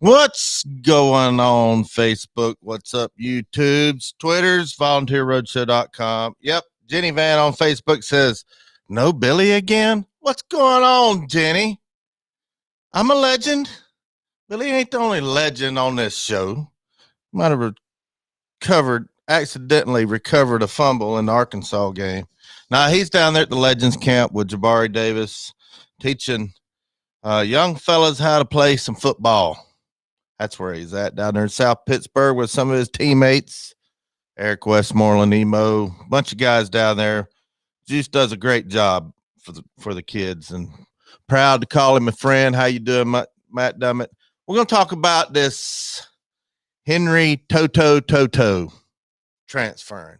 What's going on, Facebook? What's up, YouTubes, Twitters, volunteerroadshow.com. Yep, Jenny Van on Facebook says, no Billy again? What's going on, Jenny? I'm a legend. Billy ain't the only legend on this show. Might have accidentally recovered a fumble in the Arkansas game. Now, he's down there at the Legends camp with Jabari Davis, teaching young fellas how to play some football. That's where he's at, down there in South Pittsburgh with some of his teammates, Eric Westmoreland, Emo, a bunch of guys down there. Juice does a great job for the kids, and proud to call him a friend. How you doing, Matt Dummett? We're going to talk about this Henry Toto transferring.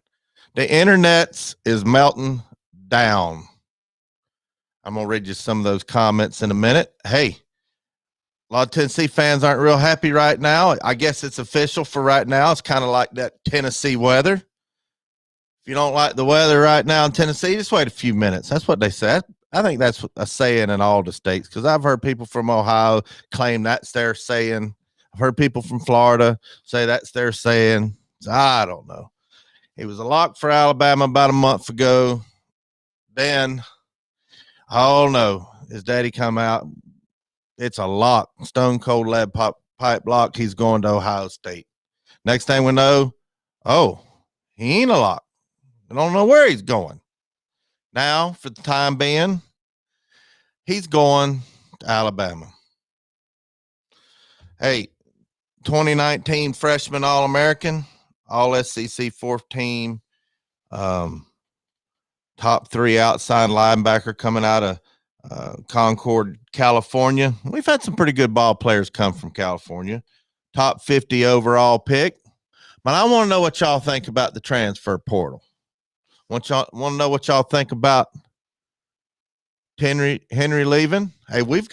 The internet is melting down. I'm going to read you some of those comments in a minute. Hey, a lot of Tennessee fans aren't real happy right now. I guess it's official for right now. It's kind of like that Tennessee weather. If you don't like the weather right now in Tennessee, just wait a few minutes. That's what they said. I think that's a saying in all the states, because I've heard people from Ohio claim that's their saying. I've heard people from Florida say that's their saying. So I don't know. It was a lock for Alabama about a month ago. Then, oh no, his daddy come out. It's a lock, stone cold lead pipe lock. He's going to Ohio State. Next thing we know, oh, he ain't a lock. I don't know where he's going. Now, for the time being, he's going to Alabama. Hey, 2019 freshman All-American, All-SEC fourth team, top three outside linebacker coming out of Concord, California. We've had some pretty good ball players come from California. Top 50 overall pick. But I want to know what y'all think about the transfer portal. Want to know what y'all think about Henry leaving? Hey, we've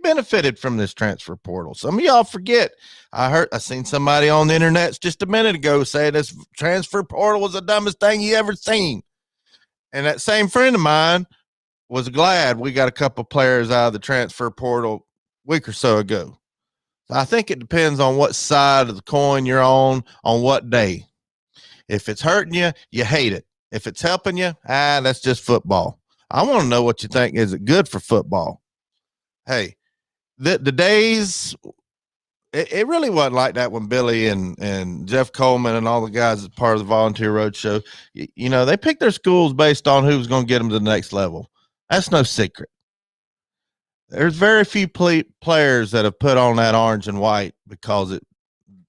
benefited from this transfer portal. Some of y'all forget. I seen somebody on the internet just a minute ago say this transfer portal was the dumbest thing you ever seen. And that same friend of mine was glad we got a couple players out of the transfer portal a week or so ago. So I think it depends on what side of the coin you're on what day. If it's hurting you, you hate it. If it's helping you, that's just football. I want to know what you think. Is it good for football? Hey, the days, it really wasn't like that when Billy and Jeff Coleman and all the guys as part of the Volunteer Roadshow, they picked their schools based on who was going to get them to the next level. That's no secret. There's very few players that have put on that orange and white because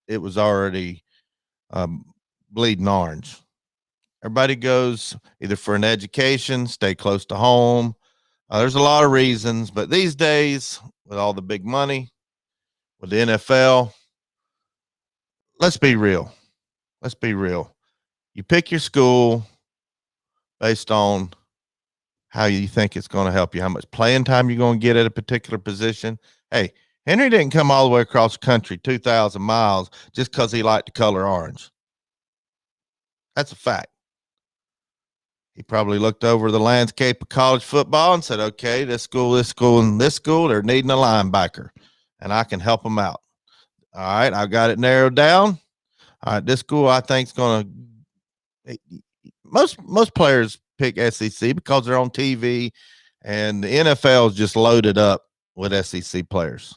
it was already bleeding orange. Everybody goes either for an education, stay close to home. There's a lot of reasons, but these days, with all the big money, with the NFL, let's be real. You pick your school based on how you think it's going to help you, how much playing time you're going to get at a particular position. Hey, Henry didn't come all the way across the country 2,000 miles just because he liked the color orange. That's a fact. He probably looked over the landscape of college football and said, okay, this school, and this school, they're needing a linebacker, and I can help them out. All right, I got it narrowed down. All right, this school I think is going to – most players – pick SEC because they're on TV, and the NFL is just loaded up with SEC players.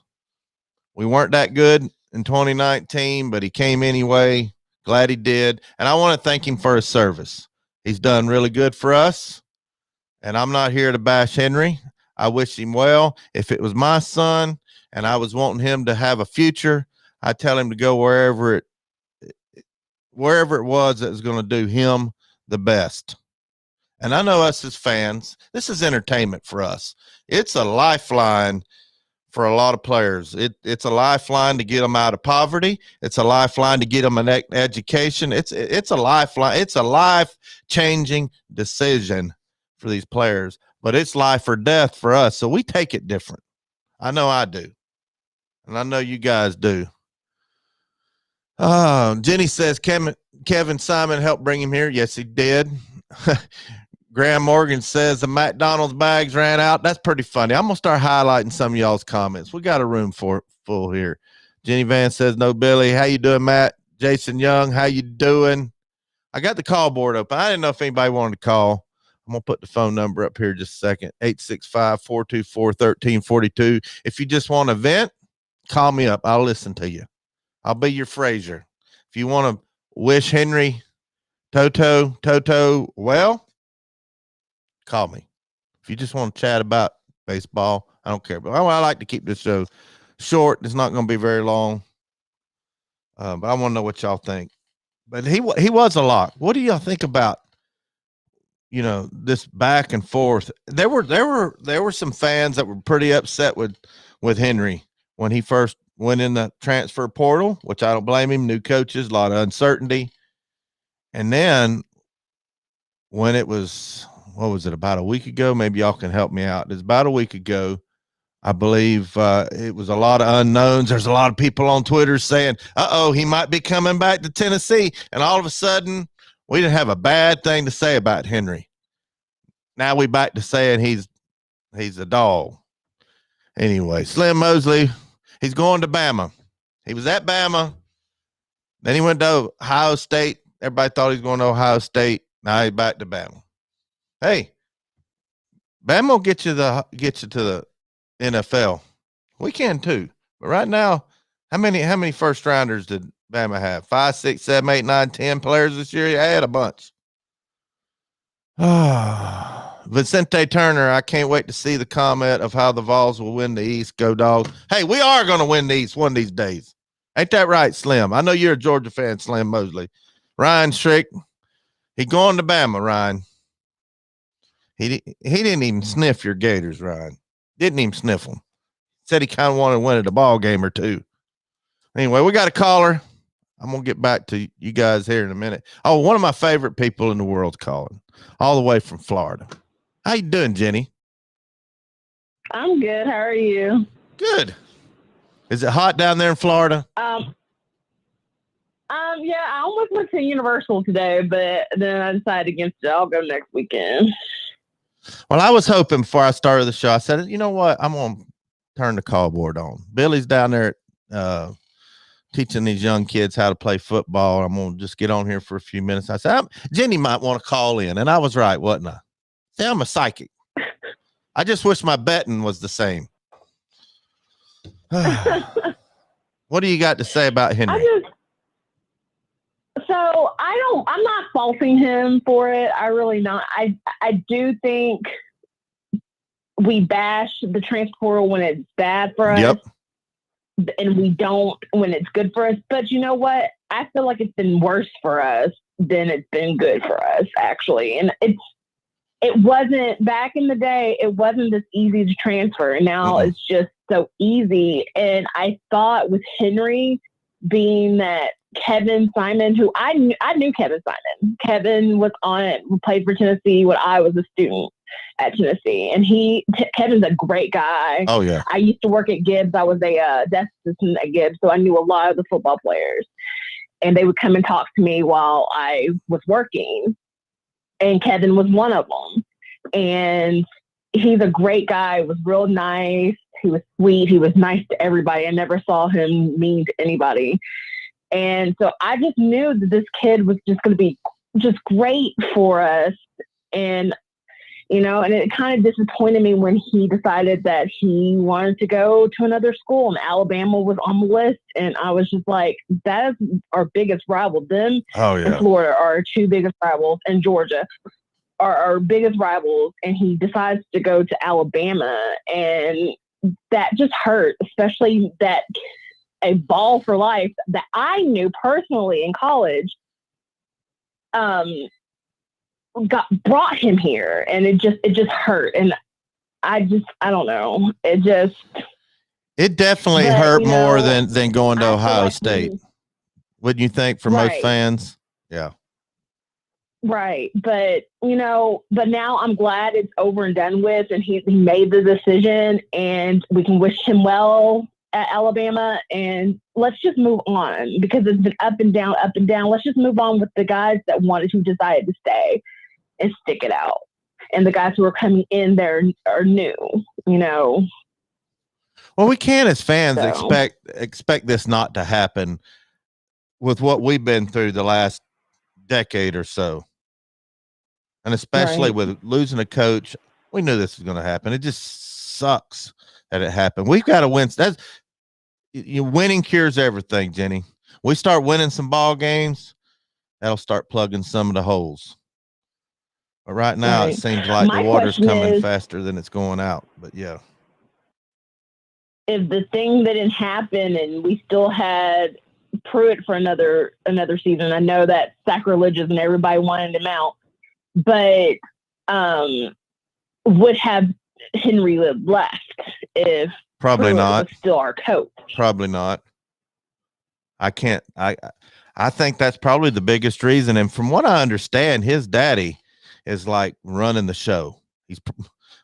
We weren't that good in 2019, but he came anyway. Glad he did. And I want to thank him for his service. He's done really good for us, and I'm not here to bash Henry. I wish him well. If it was my son and I was wanting him to have a future, I'd tell him to go wherever it was that was going to do him the best. And I know us as fans, this is entertainment for us. It's a lifeline for a lot of players. It's a lifeline to get them out of poverty. It's a lifeline to get them an education. It's a lifeline. It's a life-changing decision for these players, but it's life or death for us. So we take it different. I know I do, and I know you guys do. Jenny says Kevin Simon helped bring him here. Yes, he did. Graham Morgan says the McDonald's bags ran out. That's pretty funny. I'm going to start highlighting some of y'all's comments. We got a room full here. Jenny Van says no, Billy. How you doing, Matt? Jason Young, how you doing? I got the call board open. I didn't know if anybody wanted to call. I'm going to put the phone number up here just a second. 865-424-1342. If you just want to vent, call me up. I'll listen to you. I'll be your Frazier. If you want to wish Henry Toto well, call me. If you just want to chat about baseball, I don't care. But I like to keep this show short. It's not going to be very long. But I want to know what y'all think. But he was a lot. What do y'all think about, this back and forth? There were some fans that were pretty upset with Henry when he first went in the transfer portal, which I don't blame him. New coaches, a lot of uncertainty. And then when it was, what was it, about a week ago? Maybe y'all can help me out. It's about a week ago. I believe it was a lot of unknowns. There's a lot of people on Twitter saying, he might be coming back to Tennessee. And all of a sudden, we didn't have a bad thing to say about Henry. Now we back to saying he's a dog. Anyway, Slim Mosley, he's going to Bama. He was at Bama. Then he went to Ohio State. Everybody thought he was going to Ohio State. Now he's back to Bama. Hey, Bama will get you to the NFL. We can too. But right now, how many first rounders did Bama have? 5, 6, 7, 8, 9, 10 players this year? I had a bunch. Vicente Turner, I can't wait to see the comment of how the Vols will win the East. Go Dogs. Hey, we are going to win the East one of these days. Ain't that right, Slim? I know you're a Georgia fan, Slim Mosley. Ryan Strick, he going to Bama, Ryan. He didn't even sniff your Gators, Ryan. Didn't even sniff them. Said he kind of wanted to win at a ball game or two. Anyway, we got a caller. I'm going to get back to you guys here in a minute. Oh, one of my favorite people in the world's calling, all the way from Florida. How you doing, Jenny? I'm good. How are you? Good. Is it hot down there in Florida? Yeah, I almost went to Universal today, but then I decided against it. I'll go next weekend. Well, I was hoping before I started the show, I said, you know what? I'm going to turn the call board on. Billy's down there teaching these young kids how to play football. I'm going to just get on here for a few minutes. I said, Jenny might want to call in. And I was right, wasn't I? See, I'm a psychic. I just wish my betting was the same. What do you got to say about Henry? I'm not faulting him for it. I really not. I do think we bash the transfer portal when it's bad for us. Yep. And we don't when it's good for us. But you know what? I feel like it's been worse for us than it's been good for us, actually. And it wasn't back in the day. It wasn't this easy to transfer. Now it's just so easy. And I thought with Henry being that Kevin Simon, who I knew Kevin Simon. Kevin was on it, played for Tennessee when I was a student at Tennessee. And Kevin's a great guy. Oh, yeah. I used to work at Gibbs. I was a desk assistant at Gibbs, so I knew a lot of the football players. And they would come and talk to me while I was working. And Kevin was one of them. And he's a great guy. He was real nice. He was sweet. He was nice to everybody. I never saw him mean to anybody. And so I just knew that this kid was just going to be just great for us. And, and it kind of disappointed me when he decided that he wanted to go to another school and Alabama was on the list. And I was just like, that is our biggest rival. Them and Florida are our two biggest rivals, and Georgia are our biggest rivals. And he decides to go to Alabama. And that just hurt, especially that a ball for life that I knew personally in college brought him here, and it just hurt. And I don't know. It definitely hurt more than going to Ohio State. Wouldn't you think for most fans? Yeah. Right. But now I'm glad it's over and done with, and he made the decision, and we can wish him well at Alabama, and let's just move on, because it's been up and down, up and down. Let's just move on with the guys who decided to stay and stick it out. And the guys who are coming in there are new, Well, Well, we can't as fans So, expect this not to happen with what we've been through the last decade or so. And especially right. with losing a coach, we knew this was going to happen. It just sucks that it happened. We've got to win. Winning cures everything, Jenny. We start winning some ball games, that'll start plugging some of the holes. But right now, it Right. seems like the My water's question coming is, faster than it's going out. But yeah, if the thing that didn't happen and we still had Pruitt for another season, I know that's sacrilegious and everybody wanted him out, but would have Henry left if probably Pruitt not. was still our coach? Probably not. I can't. I think that's probably the biggest reason. And from what I understand, his daddy is like running the show. He's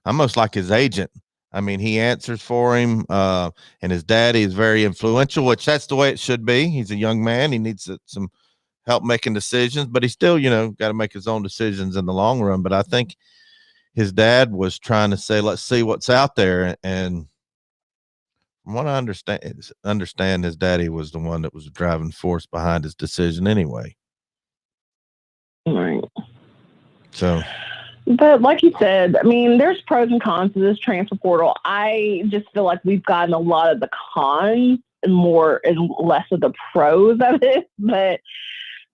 almost like his agent. I mean, he answers for him, and his daddy is very influential, which that's the way it should be. He's a young man. He needs some help making decisions, but he still, got to make his own decisions in the long run. But I think his dad was trying to say, let's see what's out there. And from what I understand his daddy was the one that was the driving force behind his decision anyway. Right. So, but like you said, I mean, there's pros and cons to this transfer portal. I just feel like we've gotten a lot of the cons and less of the pros of it. But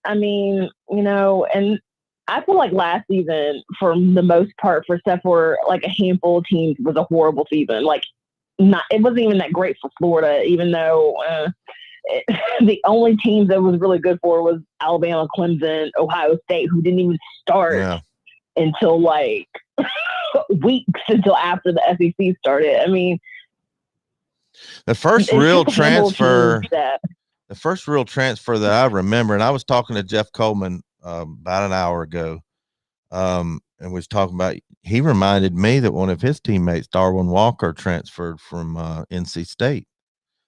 I mean, and I feel like last season, for the most part, except for like a handful of teams, was a horrible season. Like, it wasn't even that great for Florida, even though the only teams that was really good for was Alabama, Clemson, Ohio State, who didn't even start until like weeks until after the SEC started. I mean, the first real transfer that I remember, and I was talking to Jeff Coleman about an hour ago, and was talking about, he reminded me that one of his teammates, Darwin Walker, transferred from NC State.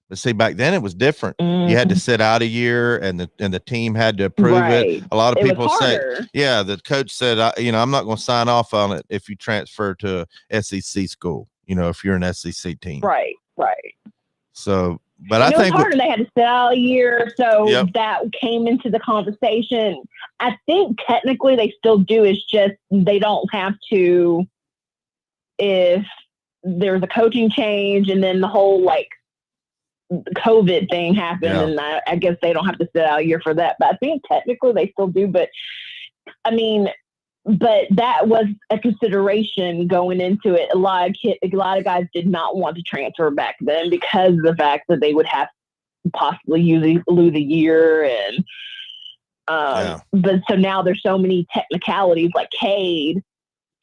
But see, back then it was different. You had to sit out a year, and the team had to approve it. A lot of people say, the coach said, I'm not going to sign off on it if you transfer to a SEC school, if you're an SEC team. Right. So, but and I think it was harder. They had to sit out a year, so that came into the conversation. I think technically they still do. It's just they don't have to if there's a coaching change and then the whole like COVID thing happened, and I guess they don't have to sit out a year for that. But I think technically they still do. But I mean, but that was a consideration going into it. A lot of guys did not want to transfer back then because of the fact that they would have to possibly lose a year, and but so now there's so many technicalities. Like Cade,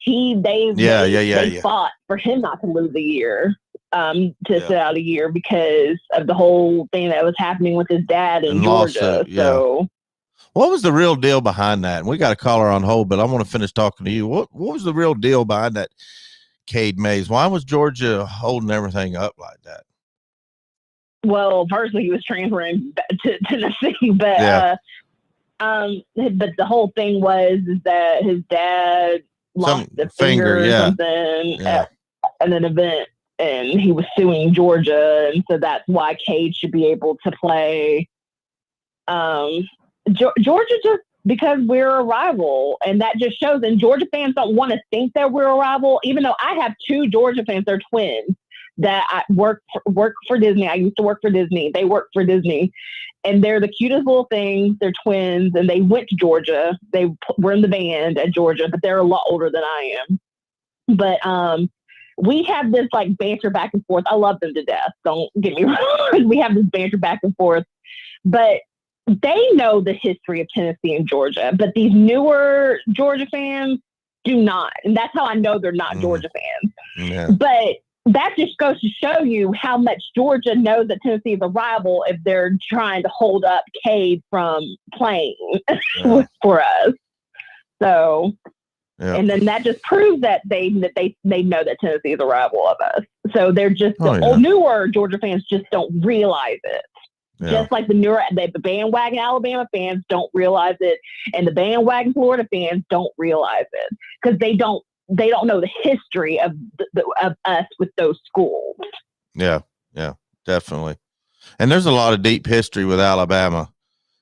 they fought for him not to lose a year. To sit out a year because of the whole thing that was happening with his dad in Georgia. So, what was the real deal behind that? And we got a caller on hold, but I want to finish talking to you. What was the real deal behind that, Cade Mays? Why was Georgia holding everything up like that? Well, firstly, he was transferring to Tennessee, but the whole thing was that his dad lost a finger or something at an event. And he was suing Georgia, and so that's why Cade should be able to play. Georgia, just because we're a rival, and that just shows. And Georgia fans don't want to think that we're a rival, even though I have two Georgia fans. They're twins that I work for Disney. I used to work for Disney. They work for Disney, and they're the cutest little things. They're twins, and they went to Georgia. They were in the band at Georgia, but they're a lot older than I am. But we have this like banter back and forth. I love them to death. Don't get me wrong. We have this banter back and forth, but they know the history of Tennessee and Georgia, but these newer Georgia fans do not. And that's how I know they're not Georgia fans. Yeah. But that just goes to show you how much Georgia knows that Tennessee is a rival if they're trying to hold up Cade from playing for us. So, and then that just proves that they know that Tennessee is a rival of us. So they're just newer Georgia fans just don't realize it. Yeah. Just like the bandwagon Alabama fans don't realize it, and the bandwagon Florida fans don't realize it because they don't know the history of us with those schools. Yeah, Yeah, definitely. And there's a lot of deep history with Alabama.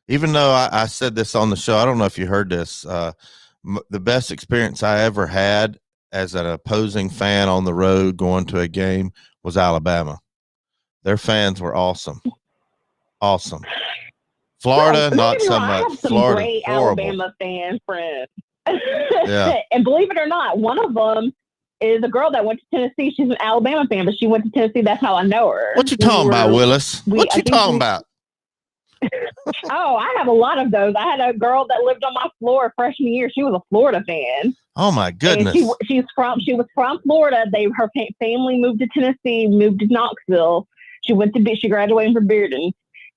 Even though I said this on the show, I don't know if you heard this. The best experience I ever had as an opposing fan on the road going to a game was Alabama. Their fans were awesome. Awesome. Florida, not so much. I have some Florida, great horrible. Alabama fan friends. Yeah. And believe it or not, one of them is a girl that went to Tennessee. She's an Alabama fan, but she went to Tennessee. That's how I know her. What you talking about, Willis? What you talking about? Oh, I have a lot of those. I had a girl that lived on my floor freshman year. She was a Florida fan. Oh my goodness! And she was from Florida. Her family moved to Tennessee, moved to Knoxville. She graduated from Bearden.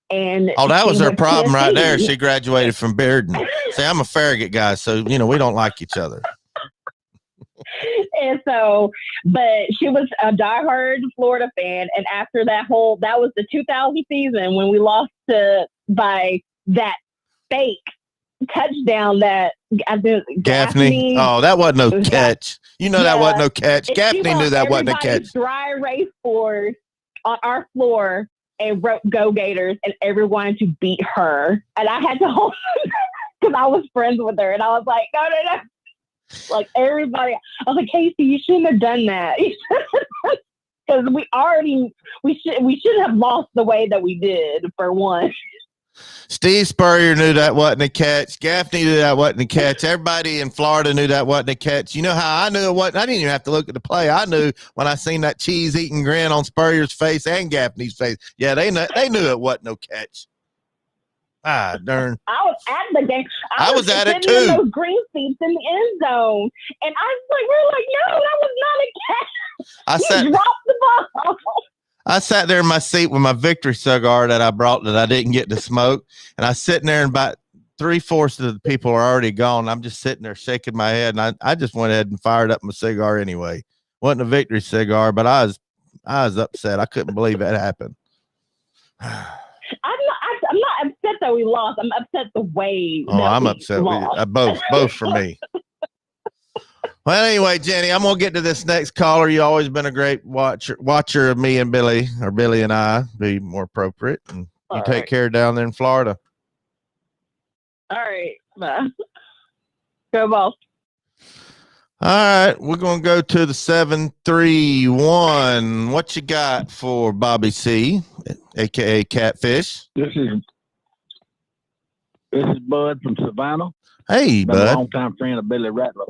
And that was her problem right there. She graduated from Bearden. See, I'm a Farragut guy, so we don't like each other. And so, but she was a diehard Florida fan. And after that was the 2000 season when we lost by that fake touchdown that I think Gaffney. Oh, that wasn't no catch. That wasn't no catch. Gaffney knew that wasn't a catch. Dry erase board on our floor and wrote "Go Gators," and everyone wanted to beat her. And I had to hold because I was friends with her, and I was like, no. Like everybody, I was like, Casey, you shouldn't have done that. Because we should have lost the way that we did, for one. Steve Spurrier knew that wasn't a catch. Gaffney knew that wasn't a catch. Everybody in Florida knew that wasn't a catch. You know how I knew it wasn't? I didn't even have to look at the play. I knew when I seen that cheese-eating grin on Spurrier's face and Gaffney's face. Yeah, they knew it wasn't no catch. Ah, darn. I was at the game. I was at it too. In those green seats in the end zone. And we're like, no, that was not a catch. You dropped the ball. I sat there in my seat with my victory cigar that I brought that I didn't get to smoke. And I was sitting there, and about 3/4 of the people are already gone. I'm just sitting there shaking my head. And I just went ahead and fired up my cigar anyway. Wasn't a victory cigar, but I was upset. I couldn't believe it happened. I'm not upset that we lost. I'm upset the way. I'm upset. Both for me. Well, anyway, Jenny, I'm gonna get to this next caller. You always been a great watcher of me and Billy, or Billy and I, be more appropriate. And you take care down there in Florida. All right, bye. Go Balls. All right, we're gonna go to the 731. What you got for Bobby C, aka Catfish? This is Bud from Savannah. Hey, Been Bud. A long-time friend of Billy Ratliff.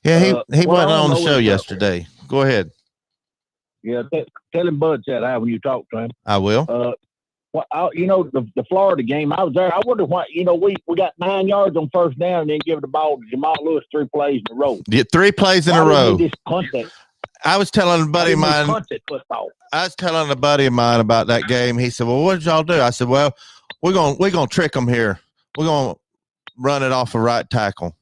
Yeah, he wasn't on the show yesterday. Go ahead. Yeah, tell him Bud said hi when you talk to him. I will. The Florida game, I was there. I wonder why. We got 9 yards on first down and then give the ball to Jamal Lewis 3 plays in a row. Yeah, 3 plays in a row. I was telling a buddy of mine. I was telling a buddy of mine about that game. He said, "Well, what did y'all do?" I said, "Well, we're gonna trick them here. We're gonna run it off a right tackle."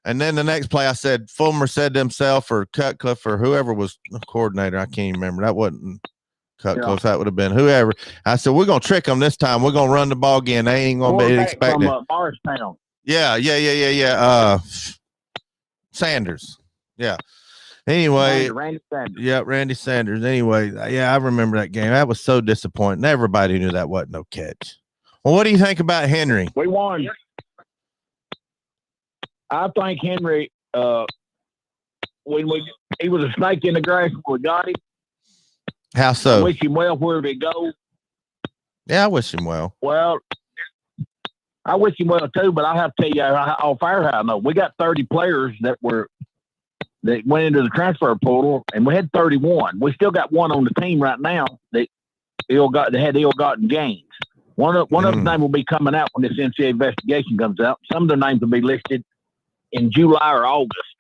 And then the next play, I said, Fulmer said to himself, or Cutcliffe, or whoever was the coordinator, I can't even remember. That wasn't Cutcliffe. Yeah. That would have been whoever. I said, we're going to trick them this time. We're going to run the ball again. They ain't going to be expecting. From Morristown. Yeah. Sanders. Yeah. Anyway. Randy Sanders. Yeah, Randy Sanders. Anyway, yeah, I remember that game. That was so disappointing. Everybody knew that wasn't no catch. Well, what do you think about Henry? We won. I think Henry, he was a snake in the grass when we got him. How so? I wish him well where did he go. Yeah, I wish him well. Well, I wish him well too, but I have to tell you, off air how I know. We got 30 players that went into the transfer portal, and we had 31. We still got one on the team right now that had ill-gotten gains. One of the names will be coming out when this NCAA investigation comes out. Some of their names will be listed in July or August.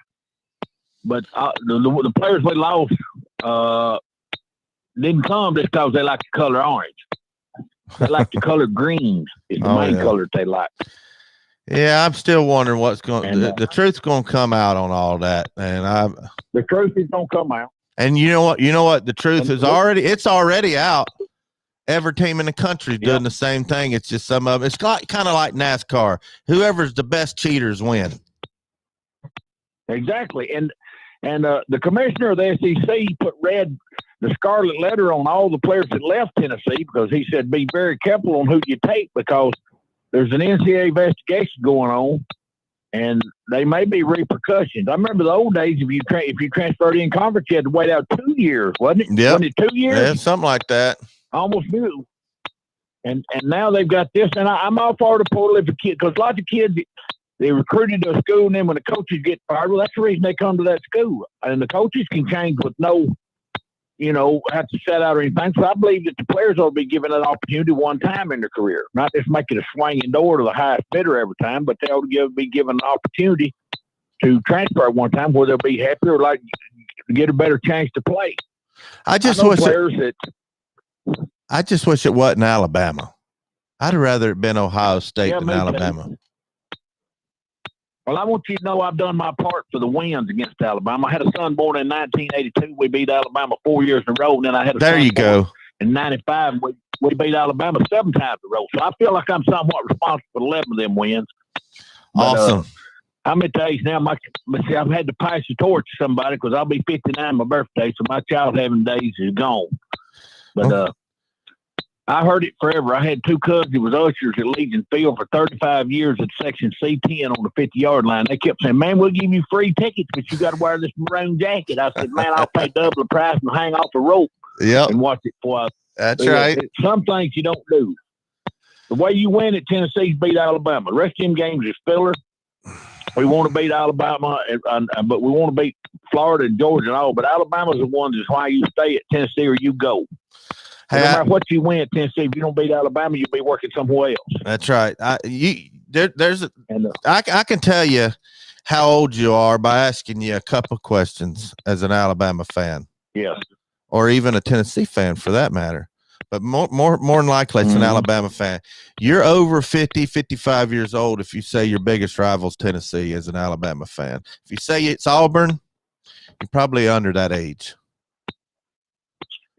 But the players we lost didn't come just because they like the color orange. They like the color green. Is the main color they like. Yeah, I'm still wondering what's going. The truth's going to come out on all that, and the truth is going to come out. And you know what? The truth is already out. Every team in the country is doing the same thing. It's just some of it's kind of like NASCAR. Whoever's the best cheaters win. Exactly, and the commissioner of the SEC put red the scarlet letter on all the players that left Tennessee, because he said be very careful on who you take, because there's an NCAA investigation going on, and they may be repercussions. I remember the old days, if you transferred in conference, you had to wait out 2 years, wasn't it? Yep. Wasn't it 2 years? Yeah, something like that. Almost knew. And now they've got this, and I'm all for the portal if a kid, because lots of kids, they recruited to a school, and then when the coaches get fired, well, that's the reason they come to that school. And the coaches can change with no, have to set out or anything. So I believe that the players will be given an opportunity one time in their career, not just make it a swinging door to the highest bidder every time, but they'll be given an opportunity to transfer at one time where they'll be happier, like get a better chance to play. I just wish it wasn't Alabama. I'd rather it been Ohio State than Alabama. Well, I want you to know I've done my part for the wins against Alabama. I had a son born in 1982. We beat Alabama 4 years in a row. And then I had a son born in 95. We beat Alabama 7 times in a row. So I feel like I'm somewhat responsible for 11 of them wins. Awesome. But, I'm going to tell you now, I've had to pass the torch to somebody because I'll be 59 my birthday, so my child having days is gone. But I heard it forever. I had 2 cousins that was ushers at Legion Field for 35 years at Section C10 on the 50-yard line. They kept saying, man, we'll give you free tickets, but you got to wear this maroon jacket. I said, man, I'll pay double the price and hang off a rope and watch it for That's right. Some things you don't do. The way you win at Tennessee is beat Alabama. The rest of them games is filler. We want to beat Alabama, but we want to beat Florida and Georgia and all. But Alabama's the one that's why you stay at Tennessee or you go. Hey, no matter what you win at Tennessee, if you don't beat Alabama, you'll be working somewhere else. That's right. I can tell you how old you are by asking you a couple of questions as an Alabama fan. Yes. Or even a Tennessee fan for that matter. But more than likely, it's an Alabama fan. You're over 50, 55 years old if you say your biggest rival's Tennessee as an Alabama fan. If you say it's Auburn, you're probably under that age.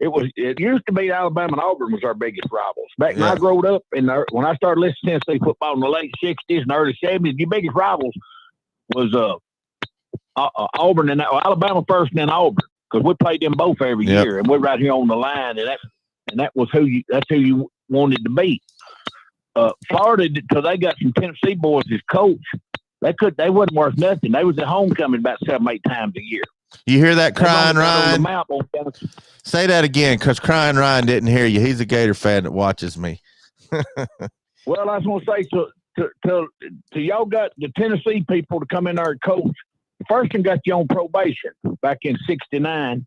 It used to be Alabama and Auburn was our biggest rivals. Back when I grew up, when I started listening to Tennessee football in the late 60s and early 70s, your biggest rivals was Auburn and Alabama first and then Auburn, because we played them both every year, and we're right here on the line, and that's who you wanted to beat. Florida, because they got some Tennessee boys as coach, they wasn't worth nothing. They was at homecoming about 7-8 times a year. You hear that, Crying Ryan? Say that again, because Crying Ryan didn't hear you. He's a Gator fan that watches me. Well, I was going to say, to y'all got the Tennessee people to come in there and coach. The first one got you on probation back in '69.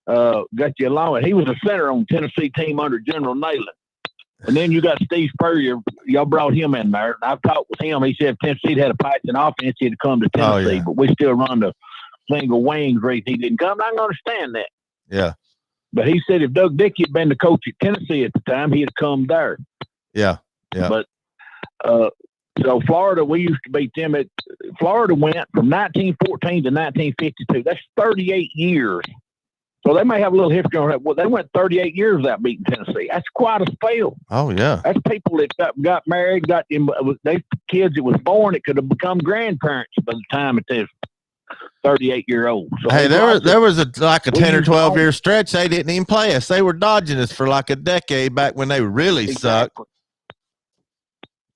Got you along. He was a center on the Tennessee team under General Neyland. And then you got Steve Spurrier. Y'all brought him in there. And I've talked with him. He said if Tennessee had a passing offense, he'd come to Tennessee. But we still run the single wings race. He didn't come. I can understand that. Yeah. But he said if Doug Dickey had been the coach at Tennessee at the time, he'd have come there. Yeah. Yeah. But so Florida, we used to beat them at Florida went from 1914 to 1952. That's 38 years. So they may have a little history on that. Well, they went 38 years without beating Tennessee. That's quite a spell. Oh, yeah. That's people that got married, they kids that was born that could have become grandparents by the time it is 38-year-old. So hey, there was a 10 or 12 year stretch they didn't even play us. They were dodging us for like a decade back when they really sucked.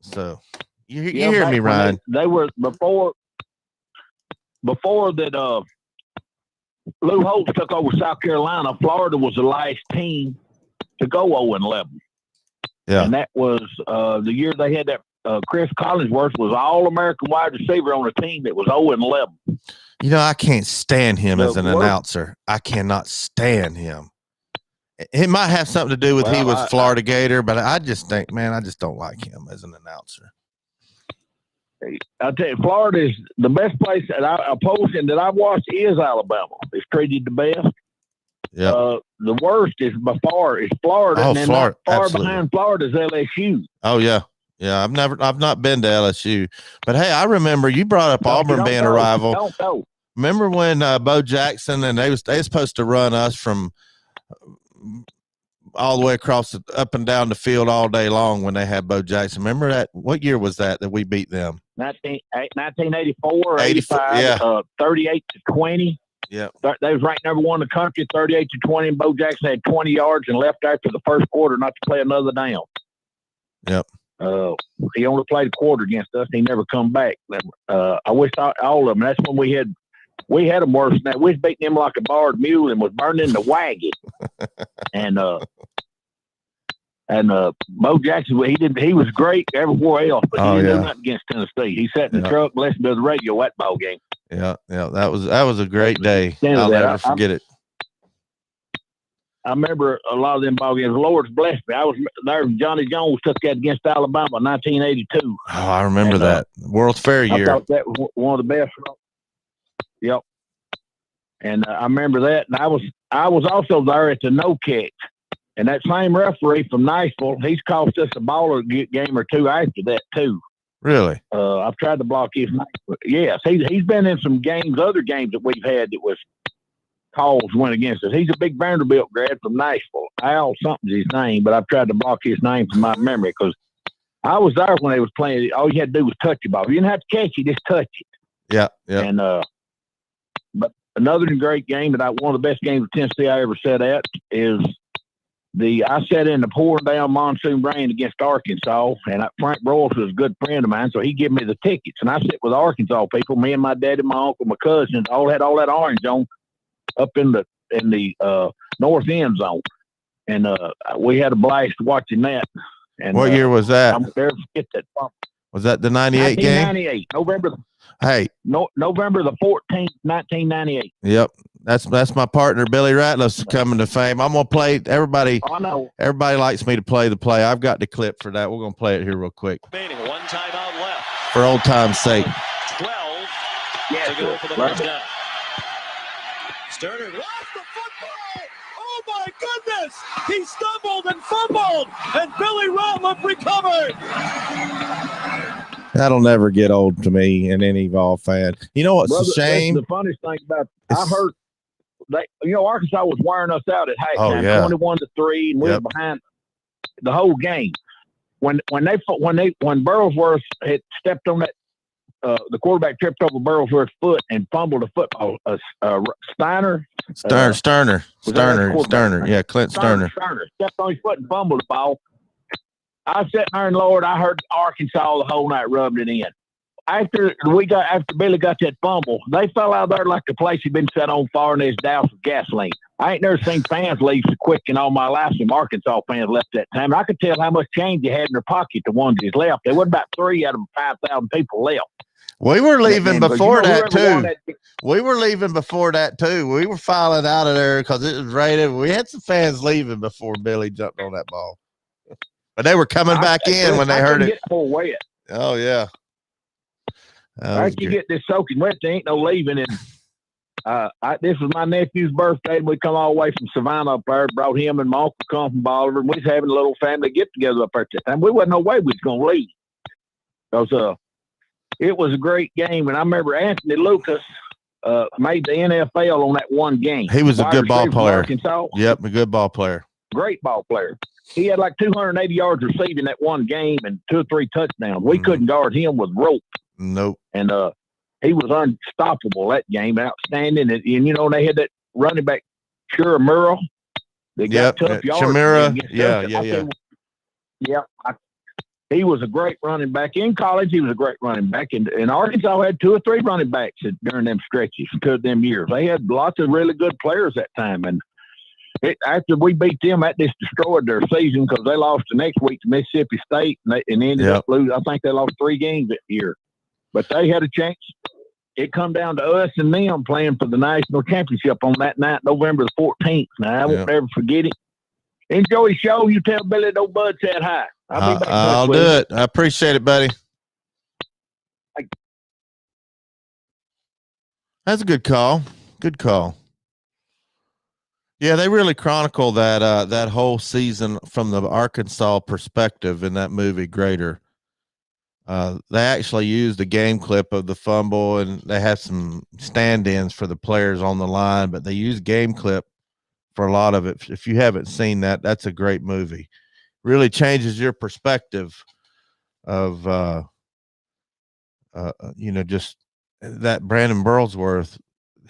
So you hear me, Ryan? They were before that. Lou Holtz took over South Carolina. Florida was the last team to go 0-11. Yeah, and that was the year they had that. Chris Collinsworth was All-American wide receiver on a team that was 0-11. You know, I can't stand him as an announcer. I cannot stand him. It might have something to do with he was Florida Gator, but I just think, man, I just don't like him as an announcer. I'll tell you, Florida is the best place that that I watched is Alabama. It's treated the best. Yeah. The worst is by far is Florida, and then Florida, far absolutely. behind Florida is LSU. Oh yeah. Yeah, I've not been to LSU, but hey, I remember you brought up Auburn being a rival. Don't go. Remember when Bo Jackson and they supposed to run us from all the way across up and down the field all day long when they had Bo Jackson. Remember that? What year was that we beat them? 1984, 85, 38-20. Yep. They was ranked number 1 in the country, 38-20, and Bo Jackson had 20 yards and left after the first quarter not to play another down. Yep. He only played a quarter against us. He never come back. I wish all of them. That's when we had them worse than that. We was beating him like a barred mule and was burning the wagon. And Bo Jackson, he was great everywhere else, but he didn't do nothing against Tennessee. He sat in the truck, listened to the radio at ball game. Yeah. That was a great day. I'll never forget it. I remember a lot of them ball games. The Lord's blessed me. I was there. Johnny Jones took that against Alabama in 1982. Oh, I remember that World's Fair year. I thought that was one of the best. Yep. And I remember that. And I was also there at the no catch. And that same referee from Nashville, he's cost us a baller game or two after that too. Really? I've tried to block his name. Yes, he's been in some games, other games that we've had that was calls went against us. He's a big Vanderbilt grad from Nashville. Al something's his name, but I've tried to block his name from my memory because I was there when they was playing. All you had to do was touch the ball. You didn't have to catch it, just touch it. Yeah, yeah. And but another great game that one of the best games of Tennessee I ever sat at is I sat in the pouring down monsoon rain against Arkansas, and Frank Broyles was a good friend of mine, so he gave me the tickets. And I sit with Arkansas people, me and my daddy, my uncle, my cousins, all had all that orange on up in the north end zone. And we had a blast watching that. And what year was that? I'll never forget that. Was that the 98 game? 1998, November the 14th, 1998. Yep. That's my partner, Billy Ratliff's coming to fame. I'm gonna play everybody. I know. Everybody likes me to play the play. I've got the clip for that. We're gonna play it here real quick. One timeout left. For old time's sake. 12 to go for the first down. Sterner lost the football. Oh my goodness! He stumbled and fumbled, and Billy Ratliff recovered. That'll never get old to me and any Vol fan. You know what's a shame? The funniest thing about I heard Arkansas was wearing us out at halftime, 21-3, and we were behind the whole game. When Burlesworth had stepped on that, the quarterback tripped over Burlesworth's foot and fumbled a football. Sterner. Yeah, Clint Sterner. Sterner stepped on his foot and fumbled the ball. I sat there and Lord, I heard Arkansas the whole night rubbing it in. After Billy got that fumble, they fell out there like the place had been set on fire and they was doused with gasoline. I ain't never seen fans leave so quick in all my life. Some Arkansas fans left that time. I could tell how much change they had in their pocket, the ones that left. There was about 3 out of 5,000 people left. We were leaving before that too. We were leaving before that too. We were filing out of there because it was raining. We had some fans leaving before Billy jumped on that ball. But they were coming back in when they heard it. Get more wet. Oh, yeah. After you get this soaking wet, there ain't no leaving. And this was my nephew's birthday, and we come all the way from Savannah up there, brought him and my uncle come from Bolivar, and we was having a little family get-together up there at that time. We wasn't no way we was going to leave. Because it was a great game, and I remember Anthony Lucas made the NFL on that one game. He was a good ball player. Yep, a good ball player. Great ball player. He had like 280 yards receiving that one game and 2 or 3 touchdowns. We couldn't guard him with rope. Nope. And he was unstoppable that game, outstanding. And they had that running back, Shamira. They got tough yards. Shamira. Yeah. He was a great running back. In college, he was a great running back. And Arkansas had 2 or 3 running backs during them stretches, 2 of them years. They had lots of really good players that time. And after we beat them, that just destroyed their season because they lost the next week to Mississippi State and ended up losing. I think they lost 3 games that year. But they had a chance. It come down to us and them playing for the national championship on that night, November the 14th. Now, I won't ever forget it. Enjoy the show. You tell Billy no Bud said hi. I'll do it. I appreciate it, buddy. That's a good call. Good call. Yeah, they really chronicle that whole season from the Arkansas perspective in that movie, Greater. They actually used a game clip of the fumble, and they have some stand-ins for the players on the line, but they use game clip for a lot of it. If you haven't seen that, that's a great movie. Really changes your perspective of, just that Brandon Burlesworth.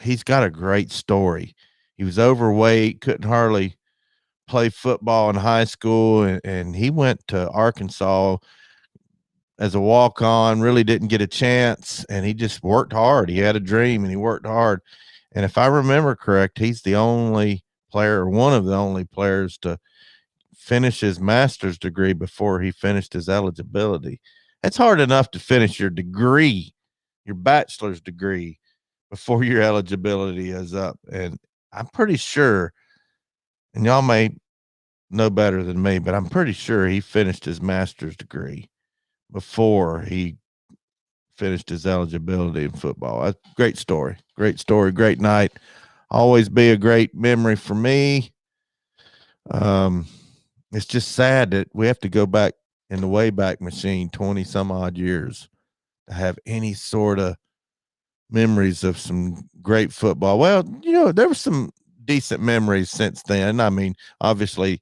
he's got a great story. He was overweight, couldn't hardly play football in high school, and he went to Arkansas as a walk-on, really didn't get a chance, and he just worked hard. He had a dream, and he worked hard. And if I remember correct, he's the only player, or one of the only players, to finish his master's degree before he finished his eligibility. It's hard enough to finish your degree, your bachelor's degree, before your eligibility is up. And I'm pretty sure, and y'all may know better than me, but I'm pretty sure he finished his master's degree before he finished his eligibility in football. That's a great story. Great story. Great night. Always be a great memory for me. It's just sad that we have to go back in the Wayback Machine 20 some odd years to have any sort of memories of some great football. Well, there were some decent memories since then. I mean, obviously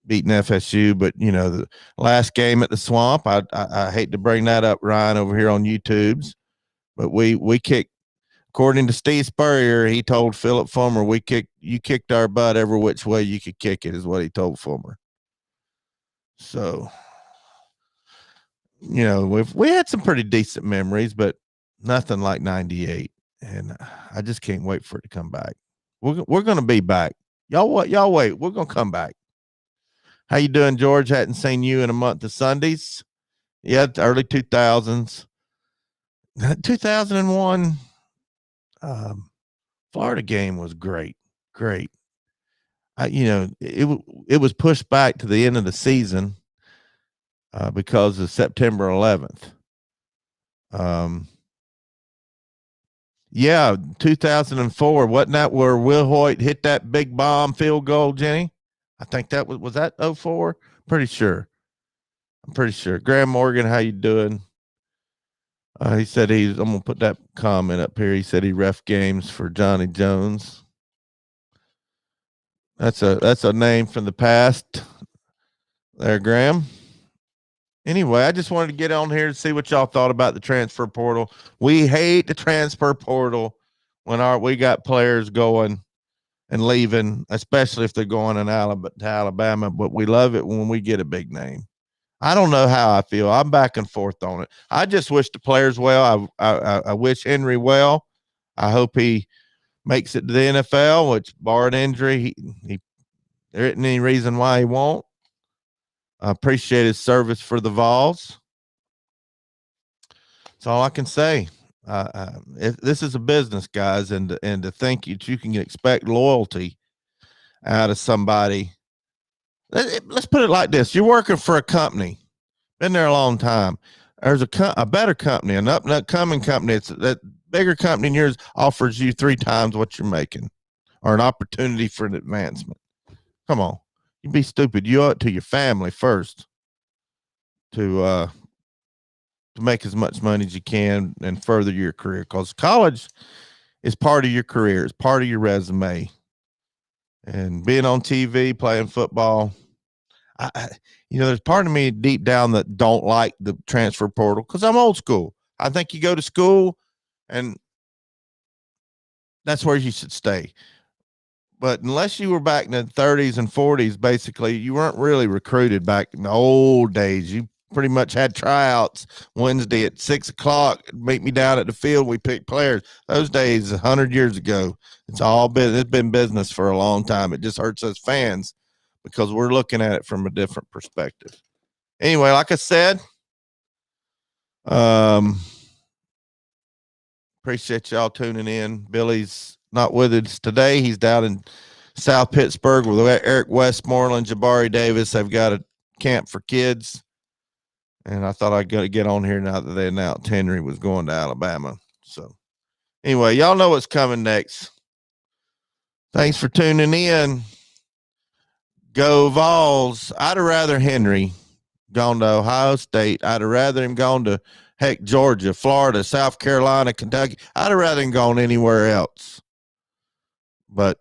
beating FSU, but the last game at the Swamp, I hate to bring that up, Ryan, over here on YouTube's, but we kicked, according to Steve Spurrier, he told Philip Fulmer, you kicked our butt every which way you could kick it, is what he told Fulmer. So, we had some pretty decent memories, but nothing like 98. And I just can't wait for it to come back. We're going to be back. Y'all wait. We're going to come back. How you doing, George? Hadn't seen you in a month of Sundays. Yeah, the early 2000s. 2001 Florida game was great. Great. It was pushed back to the end of the season because of September 11th. Yeah, 2004. Wasn't that where Will Hoyt hit that big bomb field goal, Jenny? I think that was that 04? I'm pretty sure. Graham Morgan, how you doing? He said I'm going to put that comment up here. He said he ref games for Johnny Jones. That's a name from the past there, Graham. Anyway, I just wanted to get on here and see what y'all thought about the transfer portal. We hate the transfer portal when we got players going and leaving, especially if they're going to Alabama, but we love it when we get a big name. I don't know how I feel. I'm back and forth on it. I just wish the players well. I wish Henry well. I hope he makes it to the NFL, which barring injury, there isn't any reason why he won't. I appreciate his service for the Vols. That's all I can say. This is a business, guys, and to think that you can expect loyalty out of somebody. Let's put it like this: you're working for a company, been there a long time. There's a better company, an up and coming company. It's that bigger company than yours offers you 3 times what you're making, or an opportunity for an advancement. Come on, you'd be stupid. You owe it to your family first to make as much money as you can and further your career, because college is part of your career. It's part of your resume. And being on TV, playing football, there's part of me deep down that don't like the transfer portal because I'm old school. I think you go to school and that's where you should stay. But unless you were back in the 30s and 40s, basically, you weren't really recruited back in the old days. You pretty much had tryouts Wednesday at 6:00. Meet me down at the field. We pick players. Those days, 100 years ago, it's been business for a long time. It just hurts us fans because we're looking at it from a different perspective. Anyway, like I said, appreciate y'all tuning in. Billy's not with us today. He's down in South Pittsburgh with Eric Westmoreland, Jabari Davis. They've got a camp for kids. And I thought I'd get on here now that they announced Henry was going to Alabama. So anyway, y'all know what's coming next. Thanks for tuning in. Go Vols. I'd have rather Henry gone to Ohio State. I'd have rather him gone to, heck, Georgia, Florida, South Carolina, Kentucky. I'd have rather him gone anywhere else but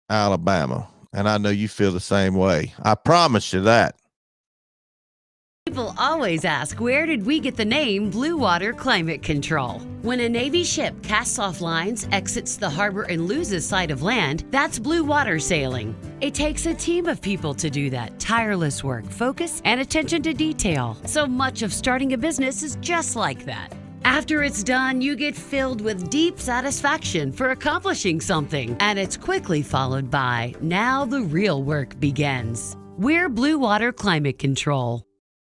Alabama. And I know you feel the same way. I promise you that. People always ask, where did we get the name Blue Water Climate Control? When a Navy ship casts off lines, exits the harbor, and loses sight of land, that's blue water sailing. It takes a team of people to do that. Tireless work, focus, and attention to detail. So much of starting a business is just like that. After it's done, you get filled with deep satisfaction for accomplishing something. And it's quickly followed by, now the real work begins. We're Blue Water Climate Control.